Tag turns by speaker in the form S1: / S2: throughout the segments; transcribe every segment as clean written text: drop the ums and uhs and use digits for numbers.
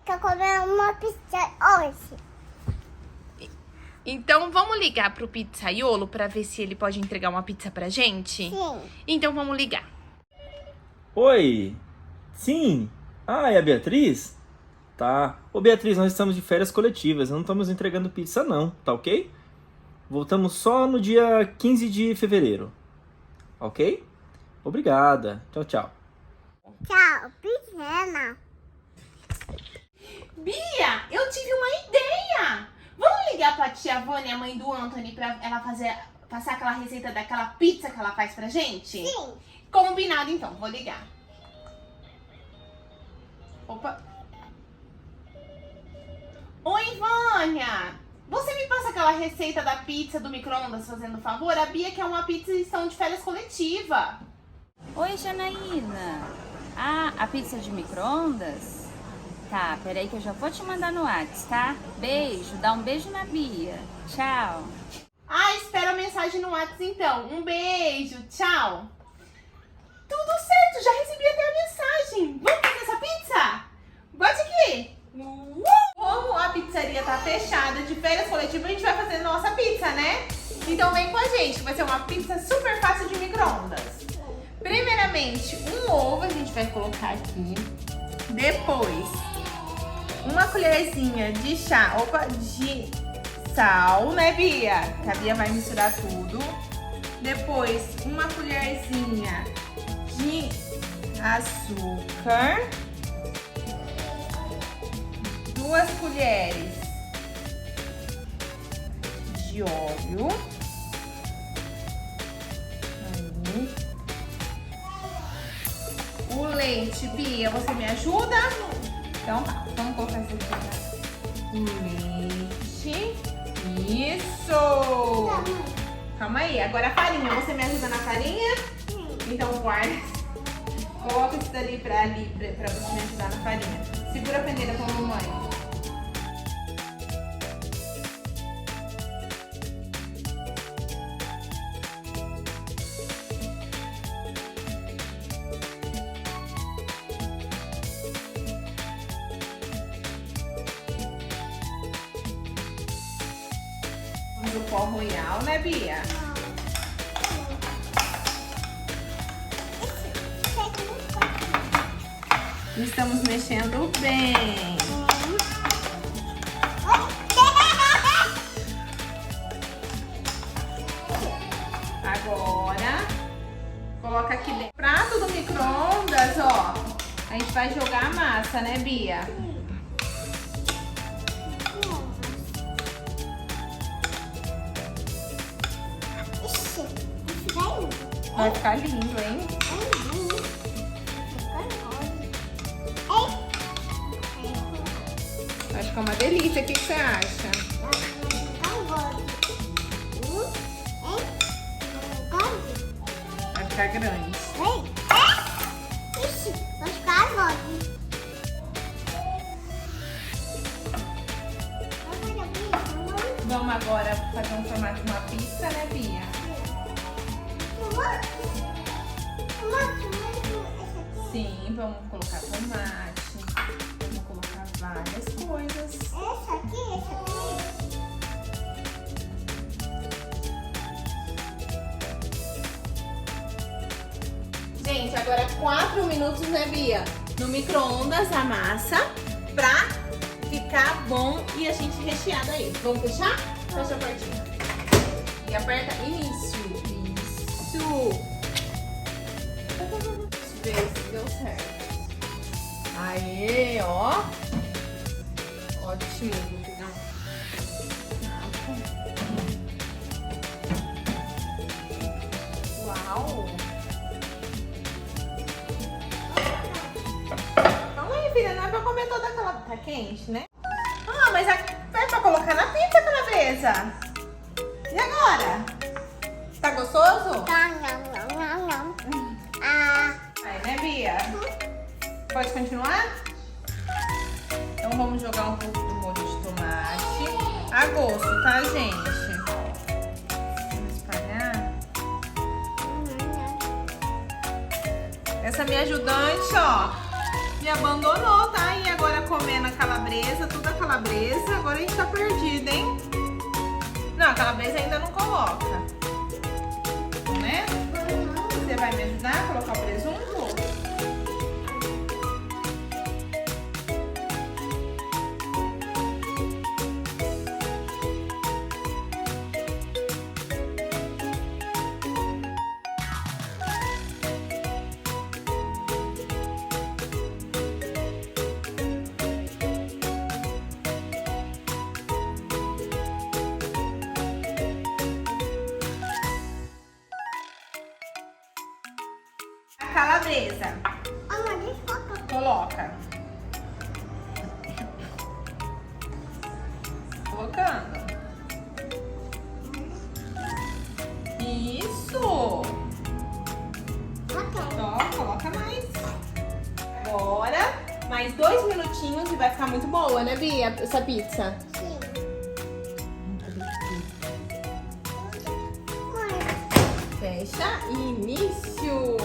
S1: quer comer uma pizza hoje.
S2: Então vamos ligar pro pizzaiolo pra ver se ele pode entregar uma pizza pra gente?
S1: Sim.
S2: Então vamos ligar.
S3: Oi. Sim. Ah, é a Beatriz? Tá. Ô Beatriz, nós estamos de férias coletivas, não estamos entregando pizza não, tá ok? Voltamos só no dia 15 de fevereiro. Ok? Obrigada. Tchau, tchau.
S1: Tchau, pequena.
S2: Bia, eu tive uma ideia! Vamos ligar pra tia Vânia, a mãe do Anthony, pra ela passar aquela receita daquela pizza que ela faz pra gente?
S1: Sim.
S2: Combinado então, vou ligar. Opa. Oi, Vânia! Você me passa aquela receita da pizza do micro-ondas, fazendo favor? A Bia quer uma pizza e estão de férias coletiva.
S4: Oi, Janaína. Ah, a pizza de micro-ondas? Tá, peraí que eu já vou te mandar no WhatsApp, tá? Beijo, dá um beijo na Bia. Tchau.
S2: Ah, espera a mensagem no WhatsApp então. Um beijo, tchau. Tudo certo, já recebi até a mensagem. Vamos fazer essa pizza? Bote aqui. Como a pizzaria tá fechada, de férias coletivas, a gente vai fazer nossa pizza, né? Então vem com a gente, vai ser uma pizza super fácil de micro-ondas. Primeiramente, um ovo a gente vai colocar aqui. Depois, uma colherzinha de chá, de sal, né, Bia? Que a Bia vai misturar tudo. Depois, uma colherzinha de açúcar. 2 colheres de óleo. Aí. O leite, Bia, você me ajuda? Então tá, vamos colocar isso aqui. O leite. Isso! Calma aí, agora a farinha. Você me ajuda na farinha?
S1: Sim.
S2: Então guarda. Coloca isso dali pra você me ajudar na farinha. Segura a peneira com a mamãe. Do pó royal, né, Bia? Estamos mexendo bem. Agora, coloca aqui dentro. Prato do micro-ondas, ó. A gente vai jogar a massa, né, Bia? Vai ficar lindo, hein? Vai ficar uma delícia. O que você acha? Vai ficar grande. Vamos agora fazer um formato de uma pizza, né, Bia? Sim, vamos colocar tomate, vamos colocar várias coisas.
S1: Essa aqui.
S2: Gente, agora 4 minutos, né, Bia? No micro-ondas a massa pra ficar bom e a gente rechear daí. Vamos fechar? Fecha a portinha. E aperta início. Isso. Ver se deu certo. Aê, ó. Ótimo. Vou pegar um. Uau. Calma aí, filha. Não é pra comer toda aquela... Tá quente, né? Ah, mas é pra colocar na pizza, Calabresa. E agora? Tá gostoso? Vai, né, Bia? Pode continuar? Então vamos jogar um pouco do molho de tomate. A gosto, tá, gente? Vamos espalhar. Essa minha ajudante, ó, me abandonou, tá? E agora comendo a calabresa, toda a calabresa. Agora a gente tá perdido, hein? Não, a calabresa ainda não coloca. Né? Você vai me ajudar a colocar o presunto? A calabresa.
S1: Mamãe, deixa eu colocar.
S2: Coloca. Colocando. Isso.
S1: Ok.
S2: Ó, coloca mais. Agora, mais 2 minutinhos e vai ficar muito boa, né, Bia? Essa pizza.
S1: Sim. Mãe,
S2: Fecha. Início.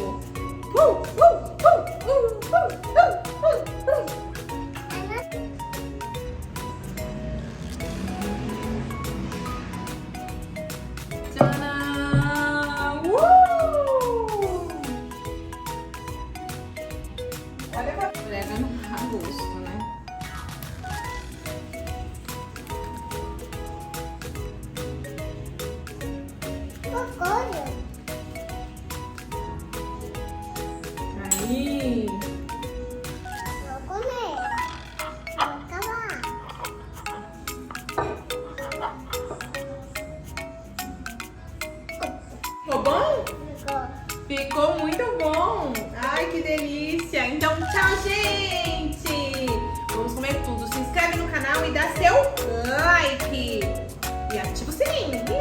S2: Tcharam! Olha pra orégano a gosto, né?
S1: cocoio.
S2: Aí.
S1: Vou comer. Vou acabar.
S2: Ficou bom?
S1: Ficou.
S2: Ficou muito bom! Ai, que delícia! Então, tchau, gente! Vamos comer tudo. Se inscreve no canal e dá seu like! E ativa o sininho!